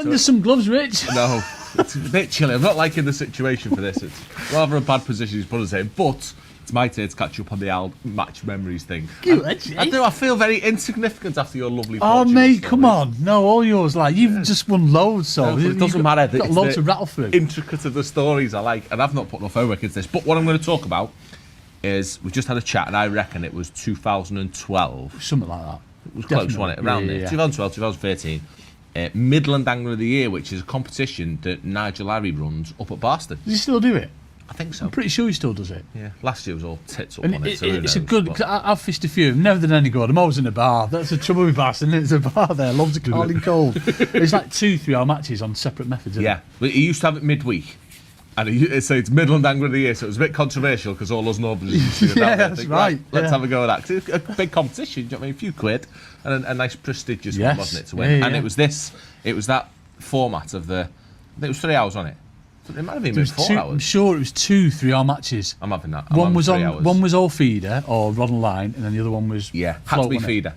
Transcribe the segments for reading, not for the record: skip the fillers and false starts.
Lend us some gloves, Rich. No, it's a bit chilly. I'm not liking the situation for this. It's rather a bad position he's put us in, but it's my turn to catch up on the old match memories thing. I do. I feel very insignificant after your lovely. Oh, mate, story. Come on! No, all yours. Like you've just won loads, so it doesn't matter. Got loads to rattle through. Intricate of the stories I like, and I've not put enough homework into this. But what I'm going to talk about is we just had a chat, and I reckon it was 2012, something like that. It was close, wasn't it? Around there, 2012, 2013. Midland Angler of the Year, which is a competition that Nigel Harry runs up at Barston. Does he still do it? I think so. I'm pretty sure he still does it. Yeah, last year was all tits up and on it. So it's a good. I've fished a few. I've never done any good. I'm always in a bar. That's the trouble with Barston. There's a bar there. Loves it cold and cold. It's like 2-3 hour matches on separate methods. Isn't it? But he used to have it midweek. And it's Midland Angler of the Year, so it was a bit controversial because all us northerners used to do that. That's right. Let's have a go at that. 'Cause it's a big competition, do you know what I mean? A few quid and a nice prestigious one, wasn't it, to win? And it was that format of I think it was 3 hours on it. It might have been 4 hours. I'm sure it was 2-3 hour matches. I'm having that. One was all feeder or rod and line, and then the other one was had to be feeder.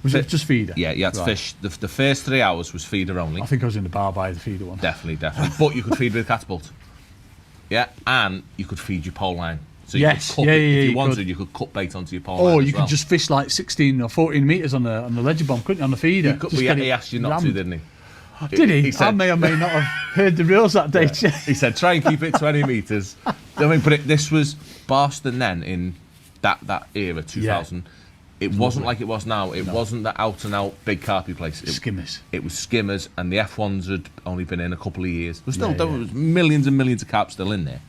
Was it just feeder? Yeah, you had to fish. The first 3 hours was feeder only. I think I was in the bar by the feeder one. Definitely. But you could feed with a catapult. Yeah, and you could feed your pole line. So you could cut if you wanted, you could cut bait onto your pole line. Or you could just fish like 16 or 14 metres on the ledger bomb, couldn't you, on the feeder? He asked you not to, didn't he? Did he? Said, I may or may not have heard the rules that day. Yeah. He said, try and keep it 20 metres. I mean, but this was Barston then in that era, 2000. It wasn't like it was now. It wasn't the out-and-out big carpy place. Skimmers. It was skimmers, and the F1s had only been in a couple of years. There was millions and millions of carp still in there,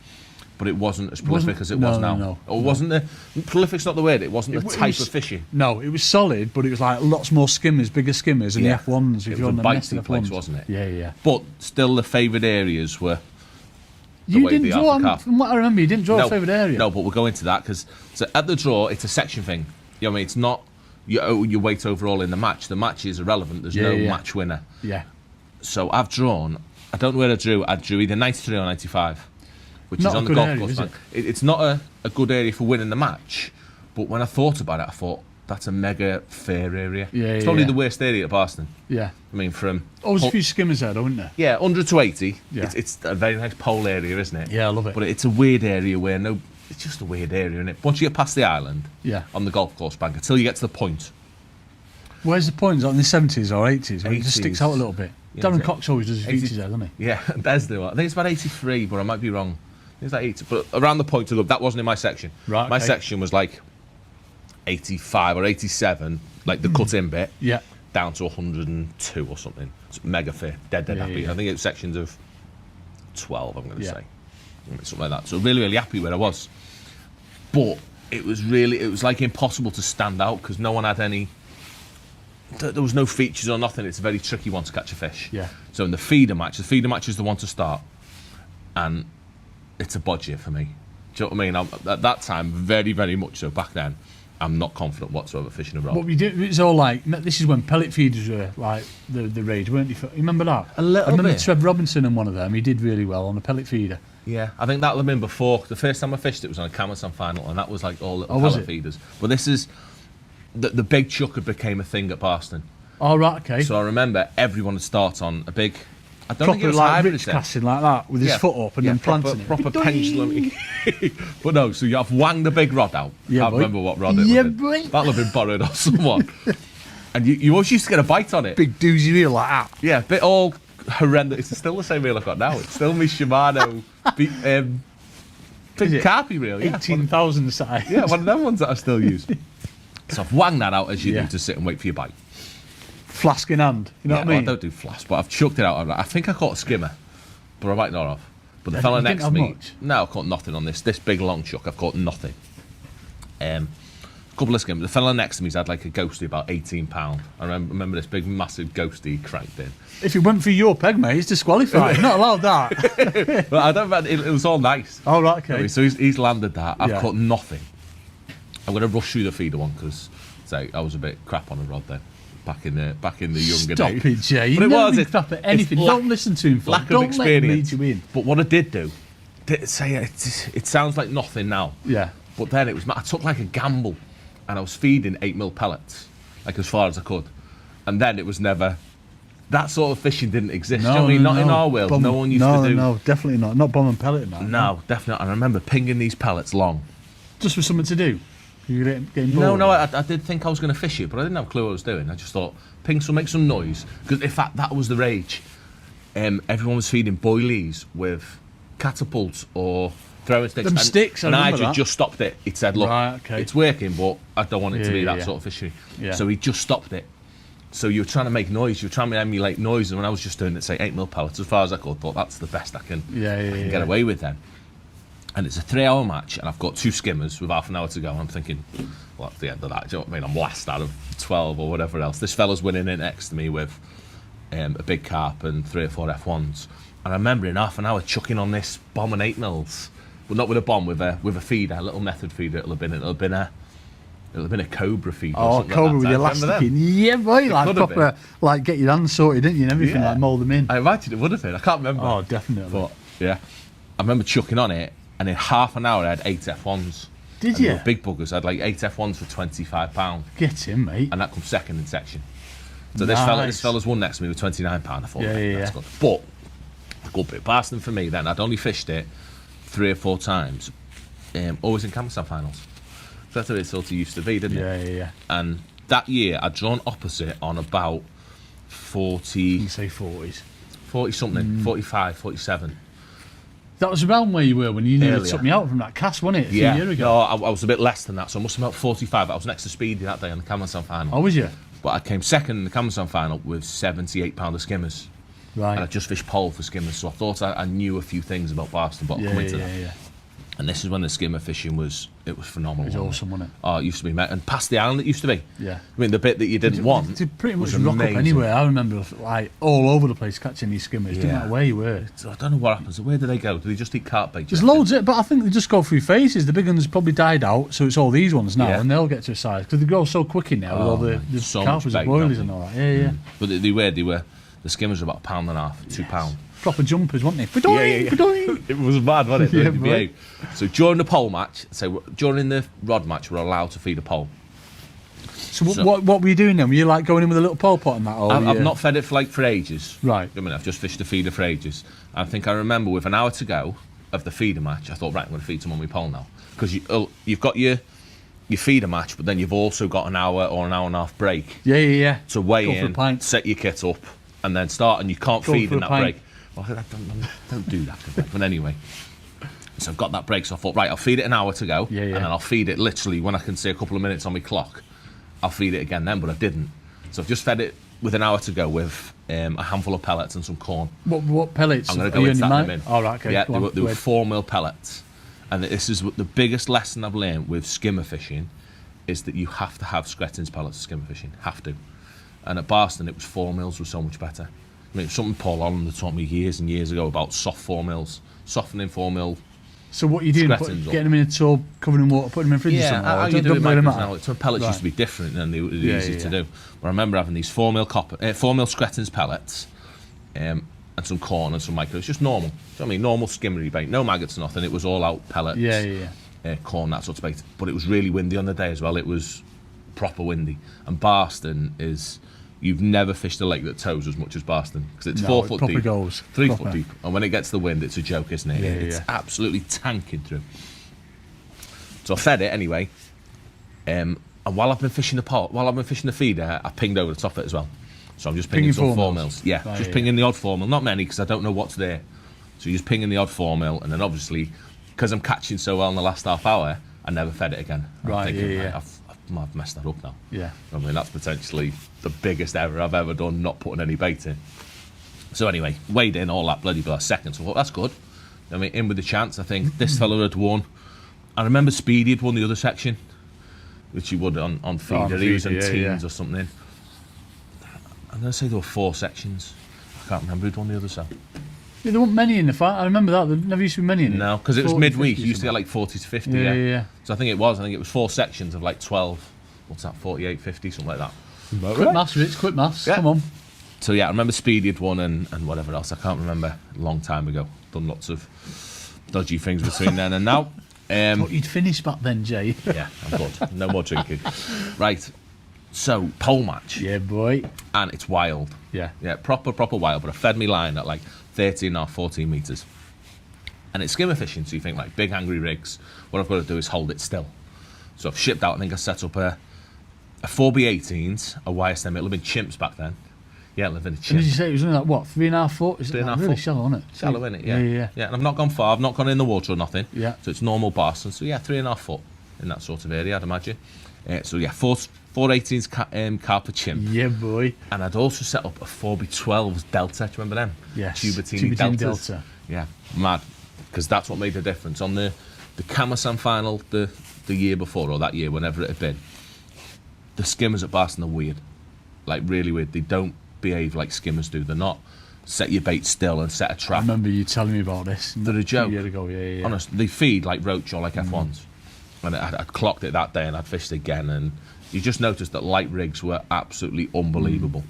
but it wasn't as prolific as it was now. No. Or wasn't the prolific's not the word. It wasn't the type of fishing. No, it was solid, but it was like lots more skimmers, bigger skimmers, and the F1s. It was a bitey place, wasn't it? Yeah. But still, the favoured areas were. You didn't draw. From what I remember, you didn't draw a favoured area. No, but we'll go into that because at the draw, it's a section thing. You know what I mean? It's not your weight overall in the match. The match is irrelevant. There's no match winner. Yeah. So I've drawn. I don't know where I drew. I drew either 93 or 95, which not is on the golf course. It's not a good area for winning the match. But when I thought about it, I thought that's a mega fair area. It's probably the worst area at Barston. Yeah. I mean, from always a few skimmers there, don't there? Yeah, 100 to 80. Yeah. It's a very nice pole area, isn't it? Yeah, I love it. But it's a weird area where it's just a weird area, isn't it? Once you get past the island, on the golf course bank, until you get to the point. Where's the point? Is it in the 70s or 80s? Where it just sticks out a little bit. Yeah, Darren Cox always does his features there, doesn't he? Yeah, Bez do. I think it's about 83, but I might be wrong. I think it's like 80. But around the point that wasn't in my section. Right. My section was like 85 or 87, like the cut-in bit. Yeah. Down to 102 or something. It's mega fair. Dead happy. Yeah. I think it's sections of 12, I'm going to say. Something like that. So really, really happy where I was. But it was like impossible to stand out because no one had any. There was no features or nothing. It's a very tricky one to catch a fish. Yeah. So in the feeder match is the one to start, and it's a bodger for me. Do you know what I mean? At that time, very, very much so. Back then, I'm not confident whatsoever fishing a rod. What we did, it's all like this is when pellet feeders were like the rage, weren't they? You remember that? A little bit. I remember Trev Robinson and one of them. He did really well on a pellet feeder. Yeah, I think that'll have been before. The first time I fished it was on a Camerton final, and that was like all little pellet feeders. But this is the big chucker became a thing at Barston. Oh, right, okay. So I remember everyone would start on a big. I don't proper think it was like hybrid Rich casting like that with his foot up and then planting it. Proper pendulum. But no, so you have wanged the big rod out. I can't remember what rod it was. Boy. That'll have been borrowed off someone. And you always used to get a bite on it. Big doozy reel like that. Yeah, bit all horrendous. It's still the same reel I've got now. It's still my Shimano big carpy reel. 18,000 size. Yeah, one of them ones that I still use. So I've wanged that out as you do to sit and wait for your bite. Flask in hand, you know what I mean? Well, I don't do flask, but I've chucked it out. I think I caught a skimmer, but I might not have. But the fella next to me, no, I caught nothing on this big long chuck. I've caught nothing. A couple of skimmers. The fella next to me's had like a ghosty about £18. I remember this big massive ghosty cranked in. If it went for your peg, mate, he's disqualified. Not allowed that. But I don't. It was all nice. Oh, right, okay. So he's landed that. I've caught nothing. I'm going to rush through the feeder one because I was a bit crap on the rod then. Back in the younger days. Stop it, Jay. But you never been crap at anything. Don't listen to him. Lack Don't of experience. Let him lead you in. But what I did do, it sounds like nothing now. Yeah. But then I took like a gamble, and I was feeding 8mm pellets, like as far as I could, and then it was never that sort of fishing didn't exist. Do you know what I mean? Not in our world. No one used to do. No, definitely not. Not bomb and pellet, man. No, definitely not. And I remember pinging these pellets long. Just for something to do. You getting bored? No. I did think I was going to fish it, but I didn't have a clue what I was doing. I just thought, ping some, make some noise. Because in fact, that was the rage. Everyone was feeding boilies with catapults or throwing sticks. Them sticks, and I I remember that. just stopped it. He said, look, Right, okay. it's working, but I don't want it to be that Yeah. sort of fishery. Yeah. So he just stopped it. So you were trying to make noise, you were trying to emulate noise, and when I was just doing it, say 8mm pellets, as far as I could, thought that's the best I can get away with then. And it's a 3-hour match, and I've got 2 skimmers with half an hour to go, and I'm thinking, well, at the end of that, do you know what I mean? I'm last out of 12 or whatever else. This fella's winning it next to me with a big carp and 3 or 4 F1s. And I remember in half an hour chucking on this bomb and 8mm, but not with a bomb, with a feeder, a little method feeder. It'll have been a cobra feeder. Oh, or cobra with the elastic in. Yeah, boy, like proper, like get your hands sorted, didn't you? And everything, like mould them in. I imagine it would have been. I can't remember. Oh, definitely. But yeah, I remember chucking on it, and in half an hour I had 8 F1s. Did you? They were big buggers. I had like 8 F1s for £25. Get him, mate. And that comes second in section. So Nice. this fella's won next to me with £29. I thought, that's good. But a good bit of Barston for me then. I'd only fished it 3 or 4 times, always in Campbelltown finals. So that's how it sort of used to be, didn't it? Yeah. And that year I'd drawn opposite on about 40... You say 40s. 40 something, 45, 47. That was around where you were when you nearly took me out from that cast, wasn't it? A few years ago. No, I was a bit less than that, so I must have been about 45. I was next to Speedy that day on the Campbelltown final. Oh, was you? But I came second in the Campbelltown final with 78 pounder skimmers. Right. And I just fished pole for skimmers, so I thought I knew a few things about Barston, but I'll come into that. Yeah. And this is when the skimmer fishing was phenomenal. It was awesome, wasn't it? Oh, it used to be, and past the island it used to be. Yeah. I mean, the bit that you didn't want to pretty much was rock amazing. up anywhere. I remember like all over the place catching these skimmers. Didn't matter where you were. So I don't know what happens. Where do they go? Do they just eat carp bait? There's loads of it, but I think they just go through phases. The big ones probably died out, so it's all these ones now, and they'll get to a size because they grow so quickly now with all the so carpers much and boilies and all that. Yeah. But they were. The skimmers were about £1.50, £2. Proper jumpers, weren't they? Ba-doing. It was mad, wasn't it? Yeah, The right. So during the pole match, during the rod match, we're allowed to feed a pole. So what were you doing then? Were you like going in with a little pole pot and that? I've not fed it for ages. Right. I mean, I've just fished a feeder for ages. I think I remember with an hour to go of the feeder match, I thought, right, I'm going to feed some on my pole now. Because you've got your feeder match, but then you've also got an hour or an hour and a half break. Yeah. To weigh Go for a in, pint. set your kit up, and then start, and you can't feed in that break. Well, don't do that. But anyway, so I've got that break, so I thought, right, I'll feed it an hour to go, and then I'll feed it literally when I can see a couple of minutes on my clock. I'll feed it again then, but I didn't. So I've just fed it with an hour to go with a handful of pellets and some corn. What pellets? I'm going to go into that in a minute. Oh, right, okay. Yeah, they were 4mm pellets. And this is what the biggest lesson I've learned with skimmer fishing is that you have to have Screttins pellets for skimmer fishing. Have to. And at Barston, it was 4mm was so much better. I mean, something Paul Holland taught me years and years ago about soft 4mm, softening 4mm. So what you doing? Getting them in a tub, covering in water, putting them in fridges. Yeah, how you do it now. So pellets used to be different and they were easy to do. But I remember having these 4mm Screttins pellets, and some corn and some micro. It's just normal. Do you know what I mean? Normal skimmery bait, no maggots, nothing. It was all out pellets. Corn, that sort of bait. But it was really windy on the day as well. It was proper windy. And Barston is. You've never fished a lake that tows as much as Barston because it's 4 foot deep, 3 foot deep, and when it gets the wind, it's a joke, isn't it? It's absolutely tanking through. So I fed it anyway, and while I've been fishing the feeder, I pinged over the top of it as well. So I'm just pinging some 4mm. Yeah, just pinging the odd 4mm, not many because I don't know what's there. So you're just pinging the odd 4mm, and then obviously because I'm catching so well in the last half hour, I never fed it again. I've messed that up now. Yeah. I mean, that's potentially the biggest error I've ever done, not putting any bait in. So anyway, weighed in all that bloody second. So I thought, that's good. I mean, in with the chance. I think this fella had won. I remember Speedy had won the other section, which he would on feeder. He was in teens or something. I'm going to say there were 4 sections. I can't remember who'd won the other side. Yeah, there weren't many in the fight. I remember that. There never used to be many in it. No, because it was midweek. You used to get like 40 to 50. Yeah. So I think it was 4 sections of like 12. What's that? 48, 50, something like that. Quick maths, Rich. Quick maths. Yeah. Come on. So yeah, I remember Speedy had won and whatever else. I can't remember. A long time ago. Done lots of dodgy things between then and now. Thought you'd finished back then, Jay. Yeah, I'm good. No more drinking. Right. So, pole match. Yeah, boy. And it's wild. Yeah. Yeah, proper wild. But I fed me line at like 13 or 14 metres. And it's skimmer fishing, so you think like big angry rigs, what I've got to do is hold it still. So I've shipped out, I think I set up a 4B18s, a YSM, it'll have been chimps back then. Yeah, it'll have been a chimp. And did you say it was only like, what, 3.5 foot? Is it 3.5 really foot. shallow, isn't it? Shallow, isn't it? Yeah. Yeah. And I've not gone far, I've not gone in the water or nothing. Yeah. So it's normal Barston. So yeah, 3.5 foot in that sort of area, I'd imagine. So yeah, 418s carp per chimp. Yeah, boy. And I'd also set up a 4B12s Delta, do you remember them? Yes. Tubertini Deltas. Delta. Yeah, mad. Because that's what made the difference. On the Camasan final the year before, or that year, whenever it had been, the skimmers at Barston are weird. Like, really weird. They don't behave like skimmers do. They're not set your bait still and set a trap. I remember you telling me about this. They're a joke. A year ago, yeah. Honestly, they feed like roach or like F1s. And I'd clocked it that day and I'd fished again. And you just noticed that light rigs were absolutely unbelievable.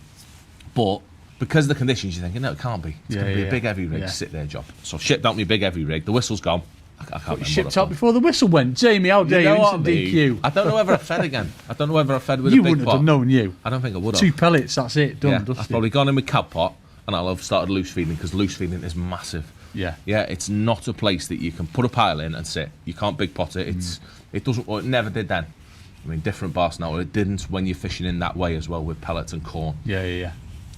But because of the conditions, you're thinking, no, it can't be. It's going to be a big heavy rig to sit there, job. So I've shipped out my big heavy rig. The whistle's gone. I can't remember. Shipped out before the whistle went. Jamie, how dare you? Instant DQ. I don't know whether I fed again. I don't know whether I fed with you a big pot. wouldn't have done, knowing you. I don't think I would have. 2 pellets, that's it. Done, yeah, dusty. I've probably gone in with cab pot and I'll have started loose feeding, because loose feeding is massive. Yeah. Yeah, it's not a place that you can put a pile in and sit. You can't big pot it. It doesn't. Well, it never did then. I mean, different Barston now. It didn't when you're fishing in that way as well with pellets and corn. Yeah.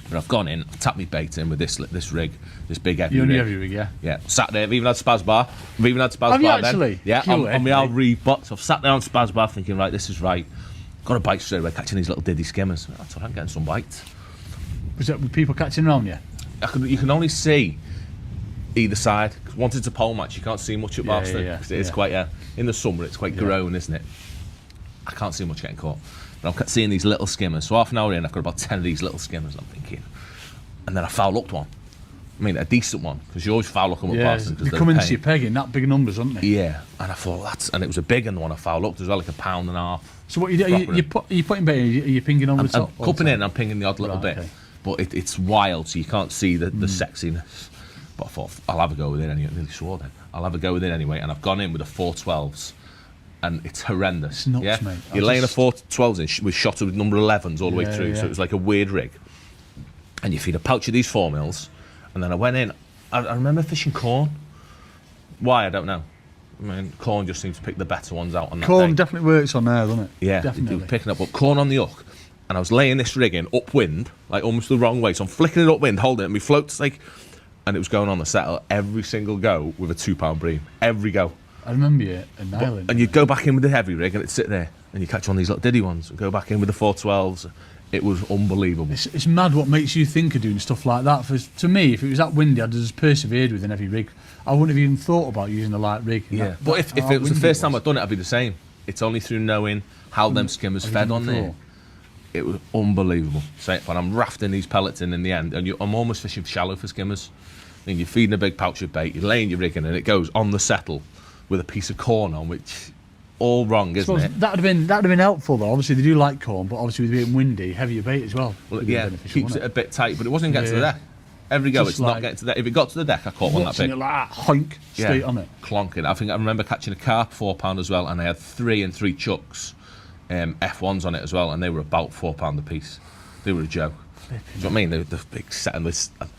But I've gone in, tapped my bait in with this rig, this big heavy You rig. only heavy rig, yeah. Yeah, sat there. I've even had spaz bar. Have you actually? Then. Yeah, on my old reed box. I've sat there on spaz bar thinking, right, this is right. Got a bite straight away, catching these little diddy skimmers. That's all right, I'm getting some bites. Was that with people catching around you? You can only see either side. Once it's a pole match, you can't see much at Barston. Yeah. It is quite, in the summer, it's quite grown, isn't it? I can't see much getting caught. But I'm seeing these little skimmers. So half an hour in, I've got about 10 of these little skimmers. I'm thinking. And then I foul-hooked one. I mean, a decent one, because you always foul-hook them at Barston. They come into your pegging, that big numbers, aren't they? Yeah. And I thought, and it was a big one, I foul-hooked as well, like 1.5 pounds. So what you do, you're putting bait in, are you pinging over the top? I'm cupping in, I'm pinging the odd little bit. Okay. But it's wild, so you can't see the sexiness. But I thought, I'll have a go with it anyway. I nearly swore then. I'll have a go with it anyway. And I've gone in with a 412s. And it's horrendous. It's nuts, mate. You're laying a 412s in with shot with number 11s all the way through. So it was like a weird rig. And you feed a pouch of these 4 mils. And then I went in. I remember fishing corn. Why, I don't know. I mean, corn just seems to pick the better ones out on that corn day. Definitely works on there, doesn't it? Yeah, definitely. Picking up, but corn on the hook. And I was laying this rig in upwind, like almost the wrong way. So I'm flicking it upwind, holding it, and my float's like, and it was going on the settle every single go with a 2 pound bream. Every go. I remember you in Ireland. And you'd go back in with the heavy rig and it'd sit there, and you catch one of these little diddy ones and go back in with the 412s. It was unbelievable. It's mad what makes you think of doing stuff like that. To me, if it was that windy, I'd have just persevered with an heavy rig. I wouldn't have even thought about using a light rig. Yeah, but if it was the first time I'd done it, I'd be the same. It's only through knowing how them skimmers fed on there. It was unbelievable. So when I'm rafting these pellets in the end, and I'm almost fishing shallow for skimmers, and you're feeding a big pouch of bait, you're laying your rig in, and it goes on the settle with a piece of corn on, which all wrong, isn't it? That'd have been helpful though. Obviously they do like corn, but obviously with it being windy, heavier bait as well. Well, yeah, keeps it a bit tight, but it wasn't getting to the deck. Every go, it's not getting to the deck. If it got to the deck, I caught one that big. It like that, hoink, straight on it. Clonking. I remember catching a carp 4 pound as well, and I had 3 and 3 chucks, F1s on it as well, and they were about £4 a piece. They were a joke. Do you know what I mean? They were the big set. And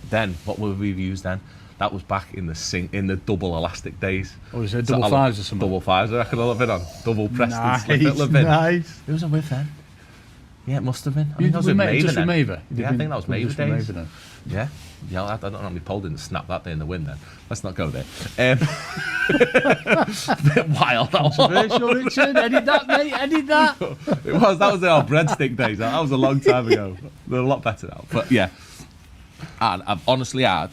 then, what were we used then? That was back in the double elastic days. Oh, was it double fives or something? Double fives, I reckon I'll have it on. Double Preston. Nice. Who was I with then? Yeah, it must have been. I think that was with Maver. Yeah, I think that was Maver days. Yeah. Yeah, I don't know how my pole didn't snap that day in the wind then. Let's not go there. A bit wild, that was. Controversial, Richard. Edit that, mate. Edit that. That was the old breadstick days. That was a long time ago. They're a lot better now. But yeah. And I've honestly had,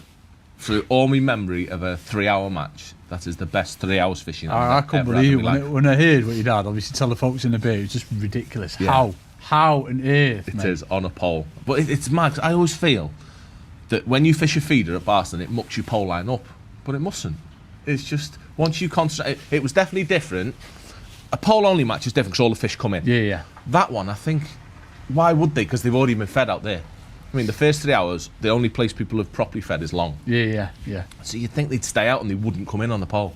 through all my memory of a 3-hour match, that is the best 3 hours fishing I couldn't believe it. When I heard what you'd had, obviously tell the folks in the bay, it was just ridiculous. Yeah. How on earth, It is on a pole. But it's mad. I always feel that when you fish a feeder at Barston, it mucks your pole line up. But it mustn't. It's just, once you concentrate, it was definitely different. A pole only match is different because all the fish come in. Yeah. That one, I think, why would they? Because they've already been fed out there. I mean, the first 3 hours, the only place people have properly fed is long. Yeah. So you'd think they'd stay out and they wouldn't come in on the pole.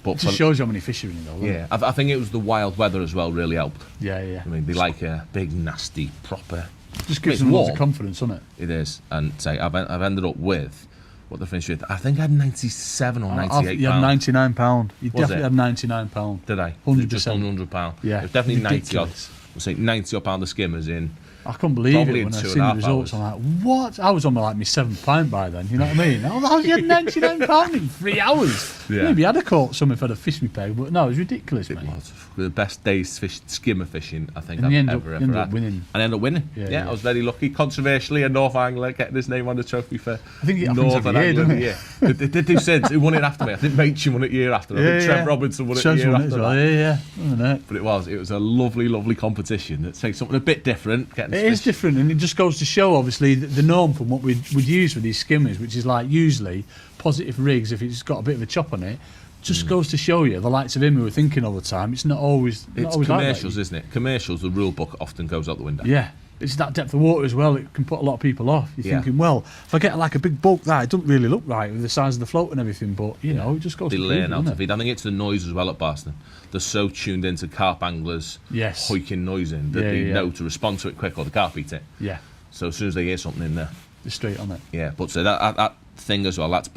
But It just shows you how many fish are in it, though. Doesn't yeah, I think it was the wild weather as well really helped. Yeah, yeah. I mean, they like a big, nasty, proper. Just gives them lots of confidence, doesn't it? It is, and say I've ended up with what the finished with. I think I had 97 or 98. You had £99. You Was definitely it? had £99. Did I? 100%. Just on £100. Yeah, it was definitely 90 odd. ridiculous. I'll say 90 odd pound of skimmers in. I couldn't believe Probably it when in I 2.5 seen the results. hours. I'm like, what? I was on my seventh pint by then. You know what I mean? You had £99 in 3 hours. Yeah. Maybe I'd have caught some if I'd have fished me peg, but no, it was ridiculous, It mate. was the best day's skimmer fishing I think And I've you end ever up had. winning. And I ended up winning. Yeah, I was very lucky. Controversially, a North Angler getting his name on the trophy for I think it happens Northern every year, Angler of the doesn't year. They do since. Who won it after me? I think Machin won it year after. I think Trent Robinson won it Trev's year won it after as well. that. Yeah. But it was a lovely, lovely competition. It's something a bit different. It is different, and it just goes to show, obviously, the norm from what we'd use with these skimmers, which is like usually positive rigs if it's got a bit of a chop on it. Just goes to show you the likes of him who are thinking all the time. It's not always. It's commercials, isn't it? Commercials. The rule book often goes out the window. Yeah. It's that depth of water as well. It can put a lot of people off. You're thinking, well, if I get like a big bulk there, it doesn't really look right with the size of the float and everything. But you know, it just goes. They to learn prove how to feed. I think it's the noise as well at Barston. They're so tuned into carp anglers hoiking noise in that they know to respond to it quick or the carp eat it. Yeah. So as soon as they hear something in there, they're straight on it. Yeah. But so that thing as well, that's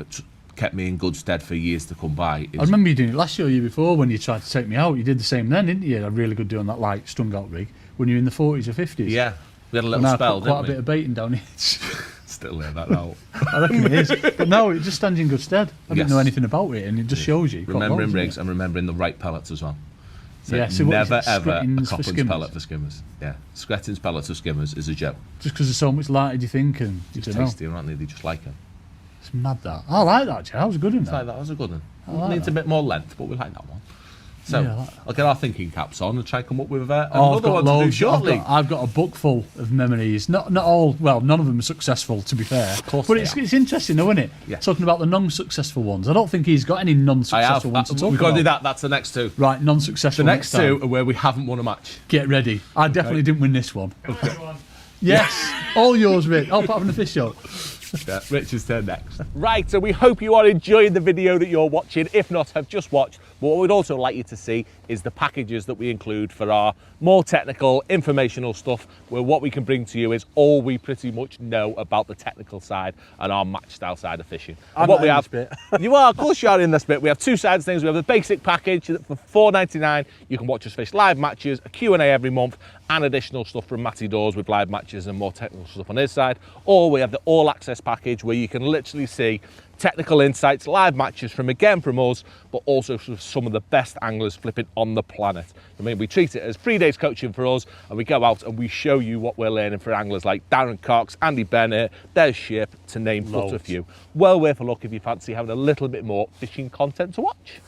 kept me in good stead for years to come by. I remember you doing it last year or year before when you tried to take me out. You did the same then, didn't you? You had a really good doing that like strung out rig when you were in the 40s or 50s. Yeah. We had a little spell, didn't we? Quite a bit of baiting down here. Still there, that out. I reckon it is. But no, it just stands in good stead. I didn't know anything about it, and it just shows you. Remembering rigs and remembering the right pellets as well. So so never ever a Screttings Coppins pellet for skimmers. Yeah, Screttings pellets for skimmers is a joke. Just because they're so much lighter, do you think? And you just tastier, aren't they? They just like them. It's mad that. I like that, Joe. That was a good one. That was a good one. Needs a bit more length, but we like that one. So I'll get our thinking caps on and try and come up with another one to do shortly. I've got a book full of memories. Not all. Well, none of them are successful, to be fair. Of course, but it's interesting, though, isn't it? Yeah. Talking about the non-successful ones. I don't think he's got any non-successful ones to talk about. We've got to do that. That's the next two. Right, non-successful. The next two are where we haven't won a match. Get ready. I definitely didn't win this one. Okay. Yes, all yours, Rick. Oh, apart from the fish show. Yeah, Richard's turn next. Right, so we hope you are enjoying the video that you're watching. If not, have just watched. But what we'd also like you to see is the packages that we include for our more technical, informational stuff, where what we can bring to you is all we pretty much know about the technical side and our match style side of fishing. I'm what we not in have, this bit. You are, of course you are in this bit. We have two sides of things. We have the basic package that for $4.99. You can watch us fish live matches, a Q&A every month, and additional stuff from Matty Dawes with live matches and more technical stuff on his side. Or we have the all access package where you can literally see technical insights, live matches from us, but also some of the best anglers flipping on the planet. I mean, we treat it as 3 days coaching for us, and we go out and we show you what we're learning for anglers like Darren Cox, Andy Bennett, Des Ship, to name but a few. Well worth a look if you fancy having a little bit more fishing content to watch.